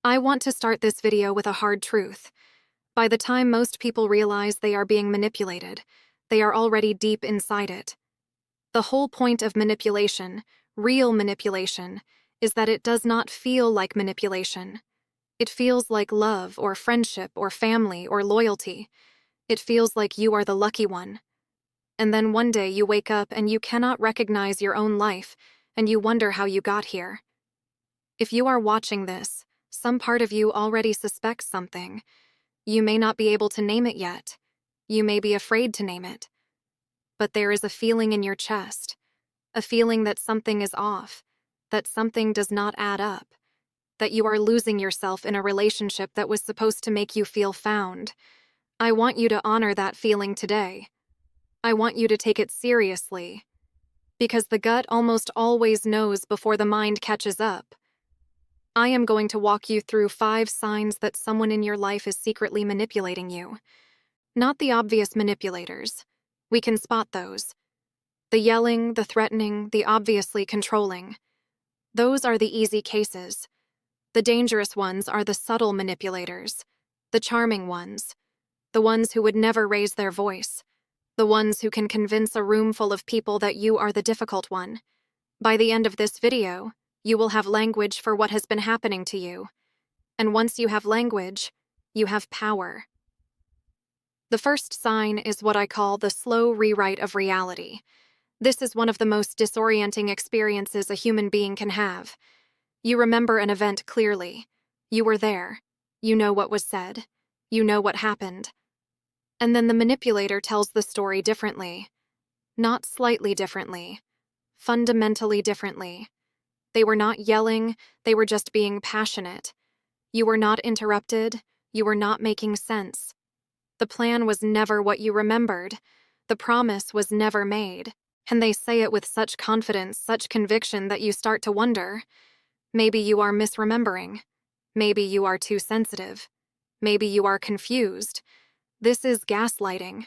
I want to start this video with a hard truth. By the time most people realize they are being manipulated, they are already deep inside it. The whole point of manipulation, real manipulation, is that it does not feel like manipulation. It feels like love or friendship or family or loyalty. It feels like you are the lucky one. And then one day you wake up and you cannot recognize your own life, and you wonder how you got here. If you are watching this, some part of you already suspects something. You may not be able to name it yet. You may be afraid to name it. But there is a feeling in your chest, a feeling that something is off, that something does not add up, that you are losing yourself in a relationship that was supposed to make you feel found. I want you to honor that feeling today. I want you to take it seriously, because the gut almost always knows before the mind catches up. I am going to walk you through 5 signs that someone in your life is secretly manipulating you. Not the obvious manipulators. We can spot those. The yelling, the threatening, the obviously controlling. Those are the easy cases. The dangerous ones are the subtle manipulators, the charming ones, the ones who would never raise their voice, the ones who can convince a room full of people that you are the difficult one. By the end of this video, you will have language for what has been happening to you. And once you have language, you have power. The first sign is what I call the slow rewrite of reality. This is one of the most disorienting experiences a human being can have. You remember an event clearly. You were there. You know what was said. You know what happened. And then the manipulator tells the story differently. Not slightly differently. Fundamentally differently. They were not yelling, they were just being passionate. You were not interrupted, you were not making sense. The plan was never what you remembered. The promise was never made. And they say it with such confidence, such conviction that you start to wonder. Maybe you are misremembering. Maybe you are too sensitive. Maybe you are confused. This is gaslighting.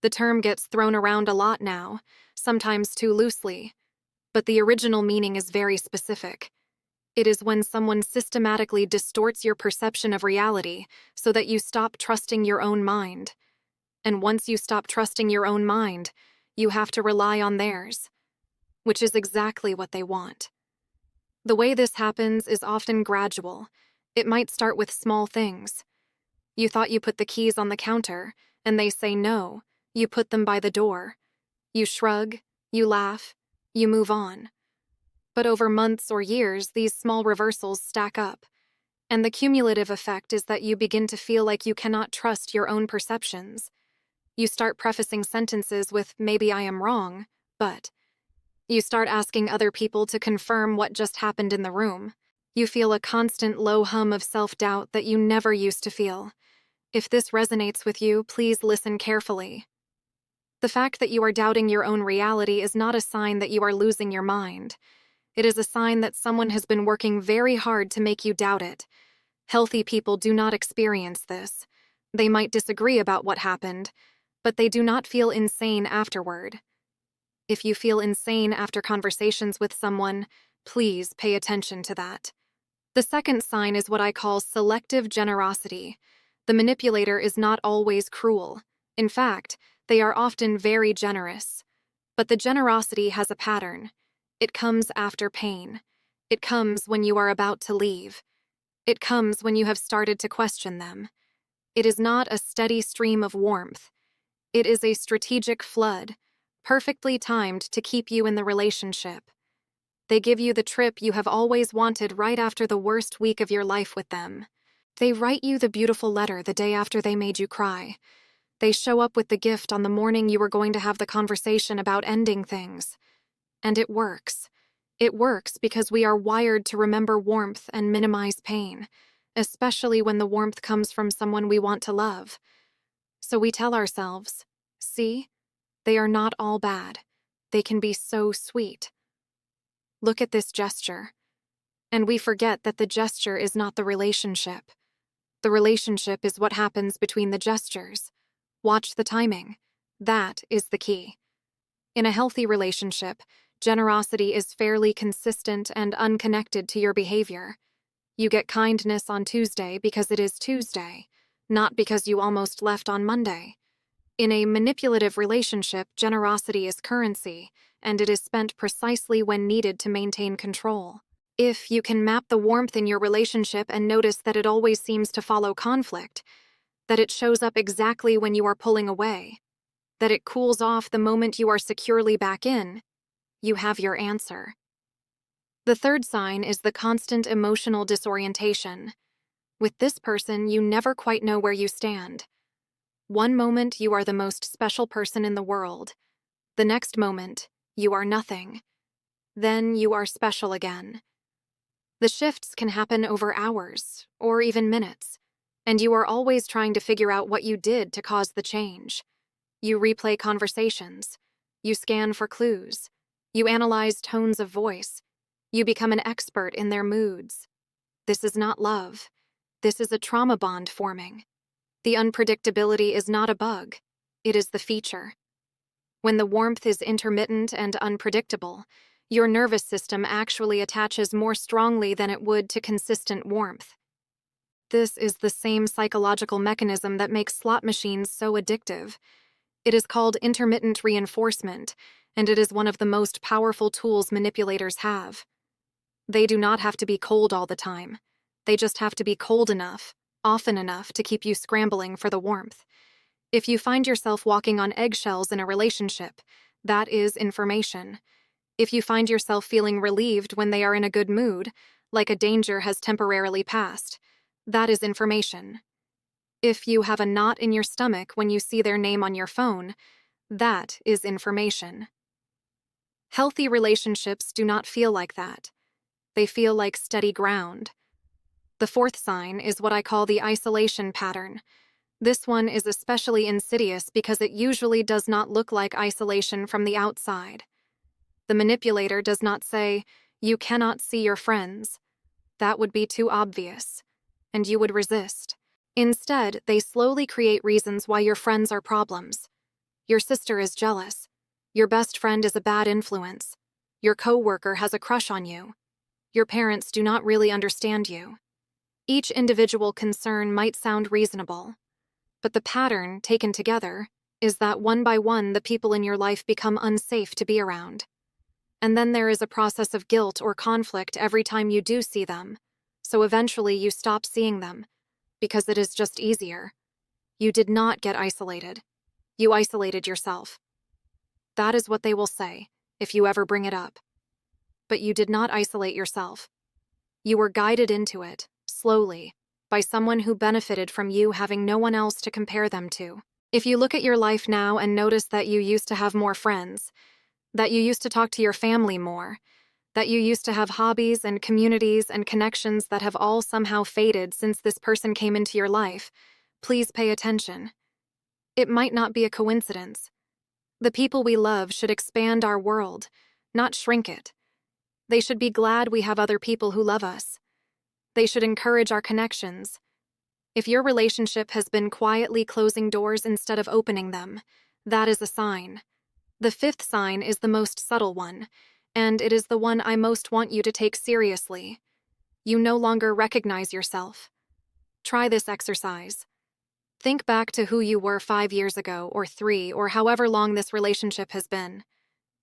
The term gets thrown around a lot now, sometimes too loosely. But the original meaning is very specific. It is when someone systematically distorts your perception of reality so that you stop trusting your own mind. And once you stop trusting your own mind, you have to rely on theirs, which is exactly what they want. The way this happens is often gradual. It might start with small things. You thought you put the keys on the counter, and they say no, you put them by the door. You shrug, you laugh, you move on. But over months or years, these small reversals stack up. And the cumulative effect is that you begin to feel like you cannot trust your own perceptions. You start prefacing sentences with, "Maybe I am wrong," but. You start asking other people to confirm what just happened in the room. You feel a constant low hum of self-doubt that you never used to feel. If this resonates with you, please listen carefully. The fact that you are doubting your own reality is not a sign that you are losing your mind. It is a sign that someone has been working very hard to make you doubt it. Healthy people do not experience this. They might disagree about what happened, but they do not feel insane afterward. If you feel insane after conversations with someone, please pay attention to that. The second sign is what I call selective generosity. The manipulator is not always cruel. In fact, they are often very generous. But the generosity has a pattern. It comes after pain. It comes when you are about to leave. It comes when you have started to question them. It is not a steady stream of warmth. It is a strategic flood, perfectly timed to keep you in the relationship. They give you the trip you have always wanted right after the worst week of your life with them. They write you the beautiful letter the day after they made you cry. They show up with the gift on the morning you were going to have the conversation about ending things. And it works. It works because we are wired to remember warmth and minimize pain, especially when the warmth comes from someone we want to love. So we tell ourselves, see, they are not all bad. They can be so sweet. Look at this gesture. And we forget that the gesture is not the relationship. The relationship is what happens between the gestures. Watch the timing. That is the key. In a healthy relationship, generosity is fairly consistent and unconnected to your behavior. You get kindness on Tuesday because it is Tuesday, not because you almost left on Monday. In a manipulative relationship, generosity is currency, and it is spent precisely when needed to maintain control. If you can map the warmth in your relationship and notice that it always seems to follow conflict, that it shows up exactly when you are pulling away, that it cools off the moment you are securely back in, you have your answer. The third sign is the constant emotional disorientation. With this person, you never quite know where you stand. One moment, you are the most special person in the world. The next moment, you are nothing. Then you are special again. The shifts can happen over hours, or even minutes, and you are always trying to figure out what you did to cause the change. You replay conversations. You scan for clues. You analyze tones of voice. You become an expert in their moods. This is not love. This is a trauma bond forming. The unpredictability is not a bug. It is the feature. When the warmth is intermittent and unpredictable, your nervous system actually attaches more strongly than it would to consistent warmth. This is the same psychological mechanism that makes slot machines so addictive. It is called intermittent reinforcement, and it is one of the most powerful tools manipulators have. They do not have to be cold all the time. They just have to be cold enough, often enough to keep you scrambling for the warmth. If you find yourself walking on eggshells in a relationship, that is information. If you find yourself feeling relieved when they are in a good mood, like a danger has temporarily passed, that is information. If you have a knot in your stomach when you see their name on your phone, that is information. Healthy relationships do not feel like that. They feel like steady ground. The fourth sign is what I call the isolation pattern. This one is especially insidious because it usually does not look like isolation from the outside. The manipulator does not say, "You cannot see your friends." That would be too obvious, and you would resist. Instead, they slowly create reasons why your friends are problems. Your sister is jealous. Your best friend is a bad influence. Your coworker has a crush on you. Your parents do not really understand you. Each individual concern might sound reasonable, but the pattern, taken together, is that one by one the people in your life become unsafe to be around. And then there is a process of guilt or conflict every time you do see them, so eventually you stop seeing them, because it is just easier. You did not get isolated. You isolated yourself. That is what they will say, if you ever bring it up. But you did not isolate yourself. You were guided into it, slowly, by someone who benefited from you having no one else to compare them to. If you look at your life now and notice that you used to have more friends, that you used to talk to your family more, that you used to have hobbies and communities and connections that have all somehow faded since this person came into your life, please pay attention. It might not be a coincidence. The people we love should expand our world, not shrink it. They should be glad we have other people who love us. They should encourage our connections. If your relationship has been quietly closing doors instead of opening them, that is a sign. The fifth sign is the most subtle one, and it is the one I most want you to take seriously. You no longer recognize yourself. Try this exercise. Think back to who you were 5 years ago, or 3, or however long this relationship has been.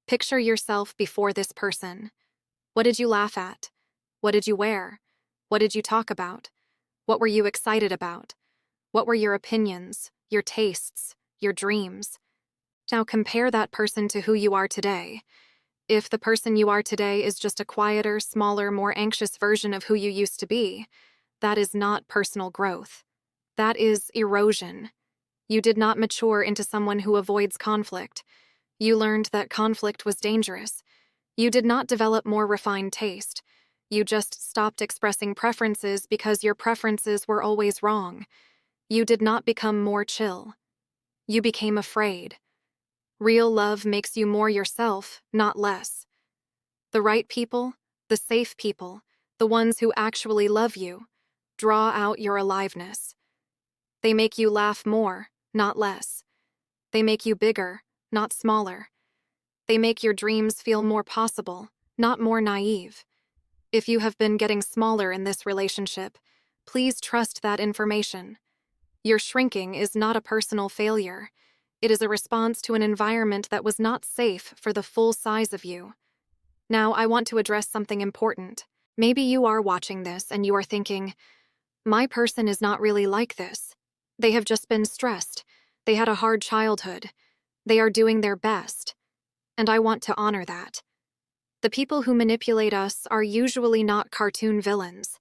Picture yourself before this person. What did you laugh at? What did you wear? What did you talk about? What were you excited about? What were your opinions, your tastes, your dreams? Now compare that person to who you are today. If the person you are today is just a quieter, smaller, more anxious version of who you used to be, that is not personal growth. That is erosion. You did not mature into someone who avoids conflict. You learned that conflict was dangerous. You did not develop more refined taste. You just stopped expressing preferences because your preferences were always wrong. You did not become more chill. You became afraid. Real love makes you more yourself, not less. The right people, the safe people, the ones who actually love you, draw out your aliveness. They make you laugh more, not less. They make you bigger, not smaller. They make your dreams feel more possible, not more naive. If you have been getting smaller in this relationship, please trust that information. Your shrinking is not a personal failure. It is a response to an environment that was not safe for the full size of you. Now, I want to address something important. Maybe you are watching this and you are thinking, my person is not really like this. They have just been stressed. They had a hard childhood. They are doing their best. And I want to honor that. The people who manipulate us are usually not cartoon villains.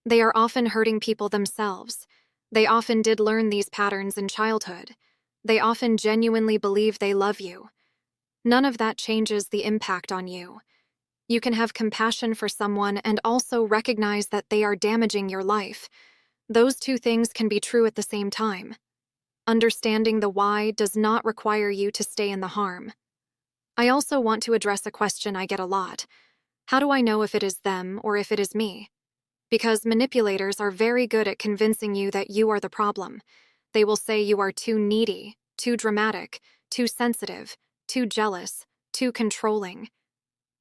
They are often hurting people themselves. They often did learn these patterns in childhood. They often genuinely believe they love you. None of that changes the impact on you. You can have compassion for someone and also recognize that they are damaging your life. Those two things can be true at the same time. Understanding the why does not require you to stay in the harm. I also want to address a question I get a lot. How do I know if it is them or if it is me? Because manipulators are very good at convincing you that you are the problem. They will say you are too needy, too dramatic, too sensitive, too jealous, too controlling.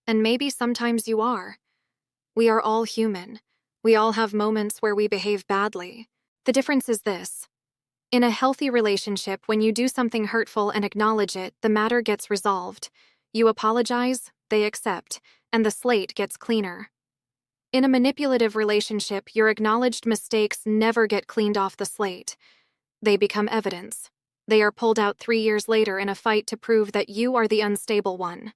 And maybe sometimes you are. We are all human. We all have moments where we behave badly. The difference is this. In a healthy relationship, when you do something hurtful and acknowledge it, the matter gets resolved. You apologize, they accept, and the slate gets cleaner. In a manipulative relationship, your acknowledged mistakes never get cleaned off the slate. They become evidence. They are pulled out 3 years later in a fight to prove that you are the unstable one.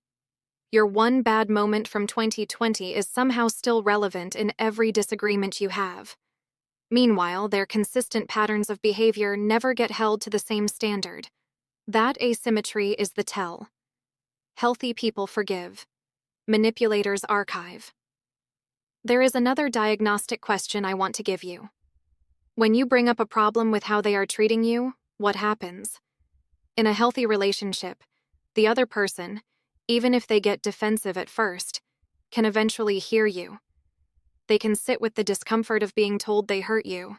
Your one bad moment from 2020 is somehow still relevant in every disagreement you have. Meanwhile, their consistent patterns of behavior never get held to the same standard. That asymmetry is the tell. Healthy people forgive. Manipulators archive. There is another diagnostic question I want to give you. When you bring up a problem with how they are treating you, what happens? In a healthy relationship, the other person, even if they get defensive at first, can eventually hear you. They can sit with the discomfort of being told they hurt you.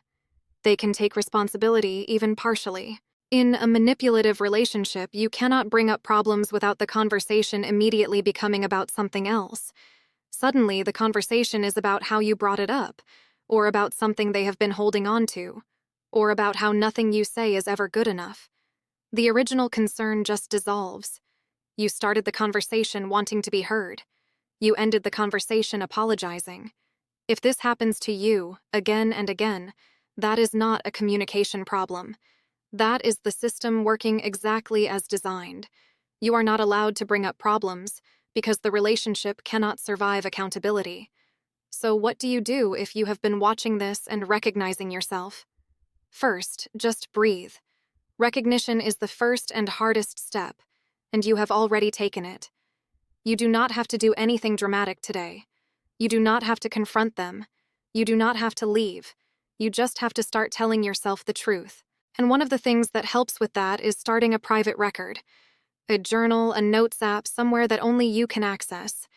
They can take responsibility, even partially. In a manipulative relationship, you cannot bring up problems without the conversation immediately becoming about something else. Suddenly, the conversation is about how you brought it up, or about something they have been holding on to, or about how nothing you say is ever good enough. The original concern just dissolves. You started the conversation wanting to be heard. You ended the conversation apologizing. If this happens to you, again and again, that is not a communication problem. That is the system working exactly as designed. You are not allowed to bring up problems because the relationship cannot survive accountability. So what do you do if you have been watching this and recognizing yourself? First, just breathe. Recognition is the first and hardest step, and you have already taken it. You do not have to do anything dramatic today. You do not have to confront them. You do not have to leave. You just have to start telling yourself the truth. And one of the things that helps with that is starting a private record. A journal, a notes app, somewhere that only you can access.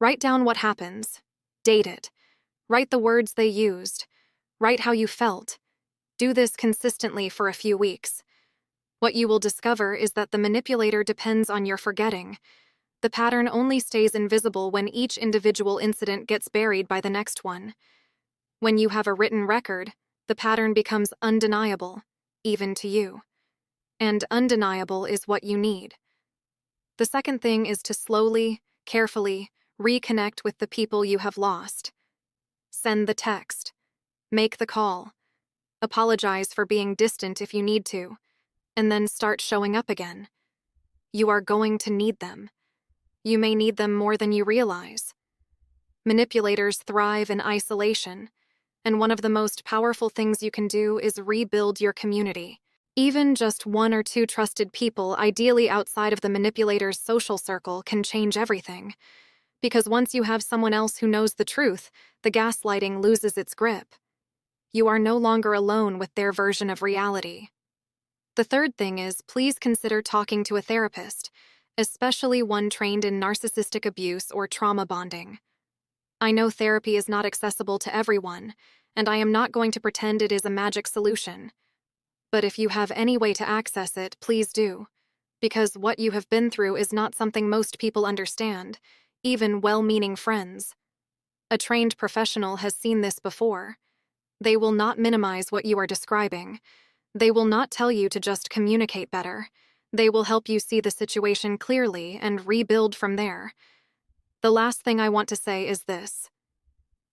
Write down what happens. Date it. Write the words they used. Write how you felt. Do this consistently for a few weeks. What you will discover is that the manipulator depends on your forgetting. The pattern only stays invisible when each individual incident gets buried by the next one. When you have a written record, the pattern becomes undeniable, even to you. And undeniable is what you need. The second thing is to slowly, carefully, reconnect with the people you have lost. Send the text. Make the call. Apologize for being distant if you need to, and then start showing up again. You are going to need them. You may need them more than you realize. Manipulators thrive in isolation, and one of the most powerful things you can do is rebuild your community. Even just 1 or 2 trusted people, ideally outside of the manipulator's social circle, can change everything. Because once you have someone else who knows the truth, the gaslighting loses its grip. You are no longer alone with their version of reality. The third thing is, please consider talking to a therapist, especially one trained in narcissistic abuse or trauma bonding. I know therapy is not accessible to everyone, and I am not going to pretend it is a magic solution. But if you have any way to access it, please do. Because what you have been through is not something most people understand, even well-meaning friends. A trained professional has seen this before. They will not minimize what you are describing. They will not tell you to just communicate better. They will help you see the situation clearly and rebuild from there. The last thing I want to say is this.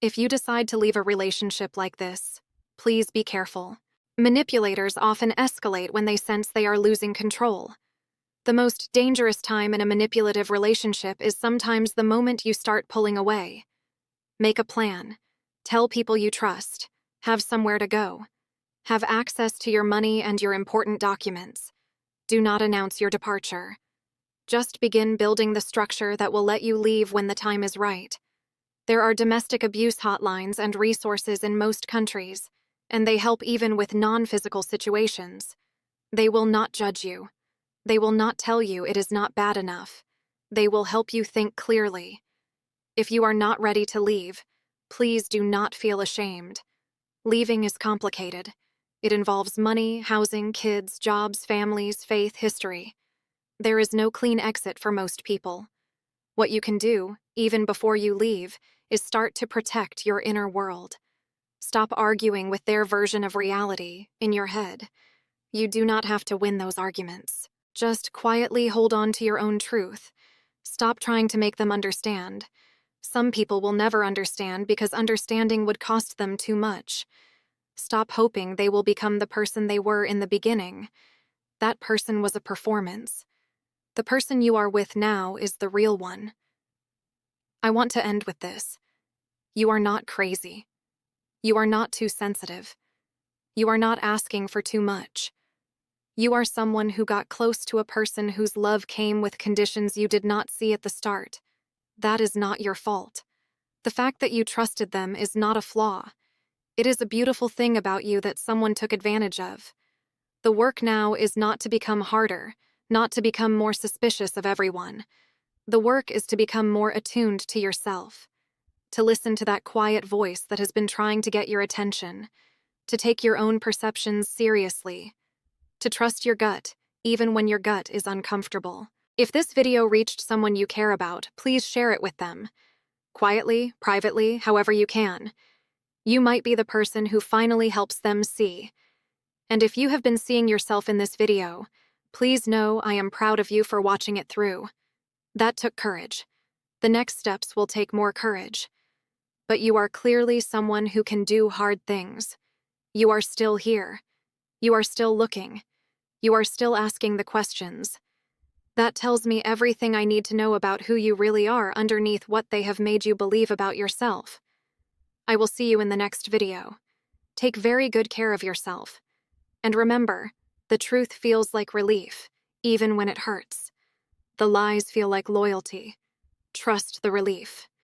If you decide to leave a relationship like this, please be careful. Manipulators often escalate when they sense they are losing control. The most dangerous time in a manipulative relationship is sometimes the moment you start pulling away. Make a plan. Tell people you trust. Have somewhere to go. Have access to your money and your important documents. Do not announce your departure. Just begin building the structure that will let you leave when the time is right. There are domestic abuse hotlines and resources in most countries, and they help even with non-physical situations. They will not judge you. They will not tell you it is not bad enough. They will help you think clearly. If you are not ready to leave, please do not feel ashamed. Leaving is complicated. It involves money, housing, kids, jobs, families, faith, history. There is no clean exit for most people. What you can do, even before you leave, is start to protect your inner world. Stop arguing with their version of reality in your head. You do not have to win those arguments. Just quietly hold on to your own truth. Stop trying to make them understand. Some people will never understand because understanding would cost them too much. Stop hoping they will become the person they were in the beginning. That person was a performance. The person you are with now is the real one. I want to end with this. You are not crazy. You are not too sensitive. You are not asking for too much. You are someone who got close to a person whose love came with conditions you did not see at the start. That is not your fault. The fact that you trusted them is not a flaw. It is a beautiful thing about you that someone took advantage of. The work now is not to become harder, not to become more suspicious of everyone. The work is to become more attuned to yourself, to listen to that quiet voice that has been trying to get your attention, to take your own perceptions seriously, to trust your gut, even when your gut is uncomfortable. If this video reached someone you care about, please share it with them. Quietly, privately, however you can. You might be the person who finally helps them see. And if you have been seeing yourself in this video, please know I am proud of you for watching it through. That took courage. The next steps will take more courage. But you are clearly someone who can do hard things. You are still here. You are still looking. You are still asking the questions. That tells me everything I need to know about who you really are underneath what they have made you believe about yourself. I will see you in the next video. Take very good care of yourself. And remember, the truth feels like relief, even when it hurts. The lies feel like loyalty. Trust the relief.